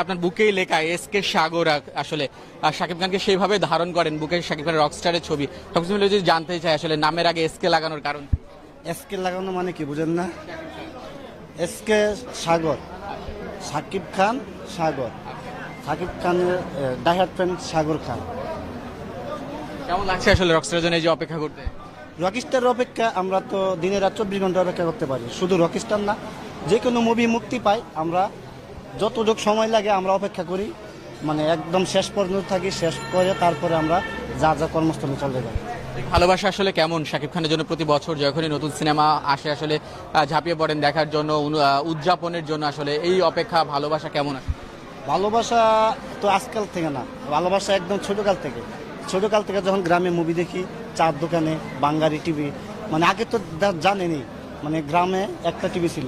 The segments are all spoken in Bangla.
আপনার বুকেই লেখা এসকে সাগর আসলে শাকিব খানকে সেইভাবে ধারণ করেন বুকে শাকিব খানের রকস্টারের ছবি। তখন যদি জানতে চাই আসলে নামের আগে এসকে লাগানোর কারণ কি? এসকে লাগানো মানে কি বুঝেন না? এসকে সাগর, সাকিব খান সাগর, সাকিব খানের ডাইহার্ট ফ্যান সাগর খান। কেমন লাগছে আসলে রকস্টারের জন্য এই যে অপেক্ষা করতে? রকিস্টারের অপেক্ষা আমরা তো দিনে রাত 24 ঘন্টা অপেক্ষা করতে পারি। শুধু রকিস্টার না, যে কোনো মুভি মুক্তি পাই আমরা যতটুকু সময় লাগে আমরা অপেক্ষা করি, মানে একদম শেষ পর্যন্ত থাকি, শেষ করে তারপরে আমরা যা যা কর্মস্থলে চলে যাই। ভালোবাসা আসলে কেমন শাকিব খানের জন্য? প্রতি বছর যখনই নতুন সিনেমা আসে আসলে ঝাঁপিয়ে পড়েন দেখার জন্য, উদযাপনের জন্য। আসলে এই অপেক্ষা ভালোবাসা কেমন আসে? ভালোবাসা তো আজকাল থেকে না, ভালোবাসা একদম ছোটকাল থেকে। ছোটকাল থেকে যখন গ্রামে মুভি দেখি, চার দোকানে বাঙালি টিভি, মানে আগে তো জানেনি, মানে গ্রামে একটা টিভি ছিল,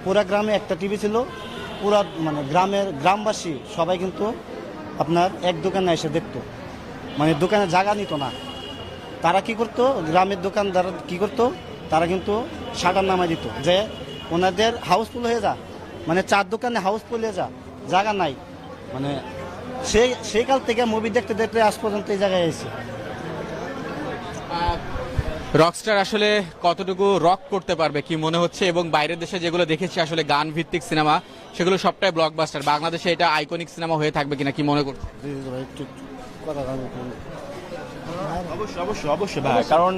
পুরা গ্রামে একটা টিভি ছিল, পুরা মানে গ্রামবাসী সবাই কিন্তু আপনার এক দোকানে এসে দেখতো, মানে দোকানে জায়গা নিত না। তারা কি করতো, গ্রামের দোকানদার কি করতো, তারা কিন্তু শাটার নামাই দিত যে ওনাদের হাউসফুল হয়ে যা, মানে চার দোকানে হাউসফুল হয়ে যা, জায়গা নাই। মানে সেই কাল থেকে মুভি দেখতে দেখতে আজ পর্যন্ত এই জায়গায় এসেছি। রকস্টার আসলে কতটুকু রক করতে পারবে কি মনে হচ্ছে? এবং বাইরের দেশে যেগুলো দেখেছি আসলে গান ভিত্তিক সিনেমা, সেগুলো সবটাই ব্লকবাস্টার। বাংলাদেশে এটা আইকনিক সিনেমা হয়ে থাকবে কিনা কি মনে করছে? অবশ্যই ভাই, কারণ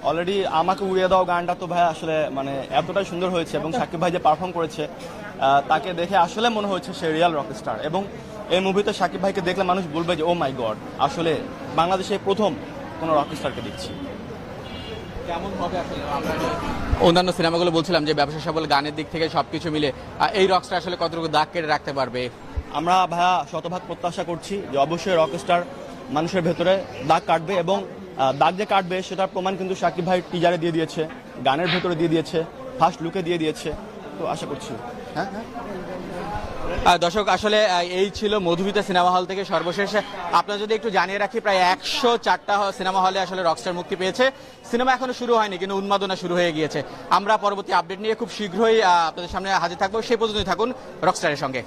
অলরেডি আমাকে উড়িয়ে দাও গানটা তো ভাই আসলে মানে এতটাই সুন্দর হয়েছে, এবং সাকিব ভাই যে পারফর্ম করেছে তাকে দেখে আসলে মনে হচ্ছে সে রিয়াল রকস্টার। এবং এই মুভিতে সাকিব ভাইকে দেখলে মানুষ বলবে যে ও মাই গড, আসলে বাংলাদেশে প্রথম কোনো রকস্টারকে দেখছি। কেমন হবে আসলে? আমরা অন্যান্য সিনেমাগুলো বলছিলাম যে ব্যবসা সফল, গানের দিক থেকে সবকিছু মিলে এই রকস্টার আসলে কতটুকু দাগ কেটে রাখতে পারবে? আমরা ভাইয়া শতভাগ প্রত্যাশা করছি যে অবশ্যই রকস্টার মানুষের ভেতরে দাগ কাটবে, এবং দাগ যে কাটবে সেটার প্রমাণ কিন্তু সাকিব ভাই টিজারে দিয়ে দিয়েছে, গানের ভেতরে দিয়ে দিয়েছে, ফার্স্ট লুকে দিয়ে দিয়েছে। তো আশা করছি। হ্যাঁ। দর্শক আসলে এই ছিল মধুমিতা সিনেমা হল থেকে সর্বশেষ। আপনারা যদি একটু জানিয়ে রাখি, প্রায় 104টা সিনেমা হলে আসলে রকস্টার মুক্তি পেয়েছে। সিনেমা এখনো শুরু হয়নি, কিন্তু উন্মাদনা শুরু হয়ে গিয়েছে। আমরা পরবর্তী আপডেট নিয়ে খুব শীঘ্রই আপনাদের সামনে হাজির থাকবো। সেই পর্যন্তই থাকুন রকস্টারের সঙ্গে।